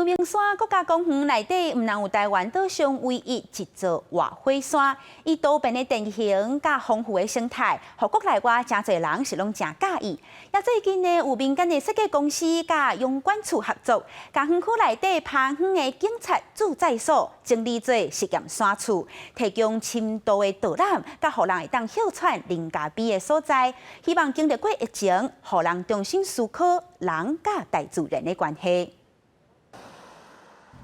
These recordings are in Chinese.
明山国家公园内底，毋但有台湾岛上唯一一座活火山，伊多变的地形甲丰富的生态，互国内外真侪人是拢真介意。也最近呢，有民间的设计公司甲用管处合作，甲园区内底攀远的警察驻在所整理做实验山厝，提供深度的导览，甲互人会当休喘、零加比的所在。希望经历过疫情，互人重新思考人甲大自然的关系。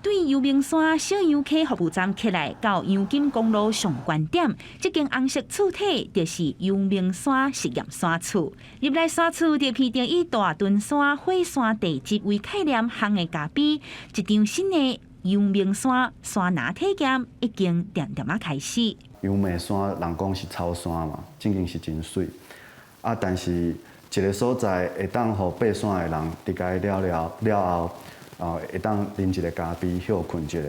对阳明山小杨溪服务站起来到阳金公路上关点，这间红色厝体就是阳明山实验山厝。入来山厝就披着以大屯山火山地质为概念行的咖啡，一场新的阳明山山拿体验已经渐渐开始。阳明山人讲是草山嘛，真正是真水。但是一个所在会当互爬山的人伫家了后。 会当啉一个咖啡，休困一下，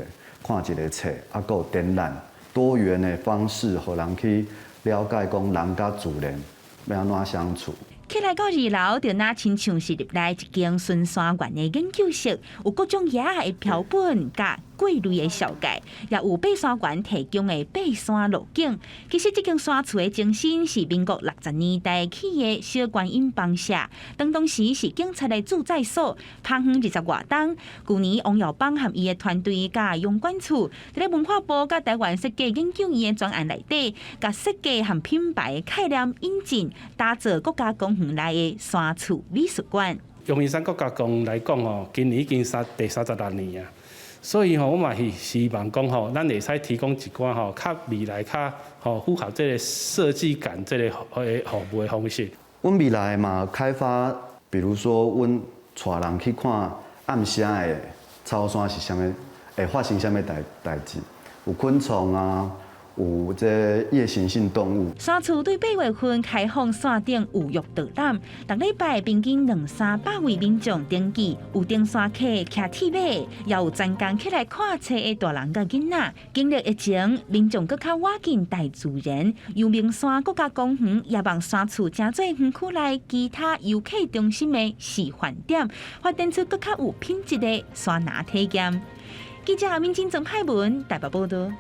看一个册，还有展览，多元的方式，互人去了解讲人甲自然要安怎相处。 起来到2楼，就那亲像是入来一间巡山员的研究室，有各种野的标本甲贵类的小界，也有爬山员提供的爬山路径。其实这间山厝的前身是民国60年代起的小观音帮社，当时是警察的驻在所，攀远20外栋。去年王耀邦和伊的团队甲用管处，在文化部甲台湾设计研究院的专案内底，甲设计和品牌的概念引进，打造国家公园内的山厝美术馆。阳明山国家公园来讲哦，今年已经第36年啊，所以我嘛是希望讲咱会使提供一寡较未来较符合这个设计感这个服务的方式。阮未来嘛开发，比如说阮带人去看暗时的草山是啥物，会发生啥物代志，有昆虫啊。 有这夜行性动物。山厝对8月份开放山顶有浴导览，逐礼拜平均200-300位民众登记，有登山客骑铁马，也有专工起来看册的大人甲囡仔。经历疫情，民众更较挖紧大自然。阳明山国家公园也望山厝成做园区内其他游客中心的示范点，发展出更较有品质的山拿体验。记者民警曾派文台北报道。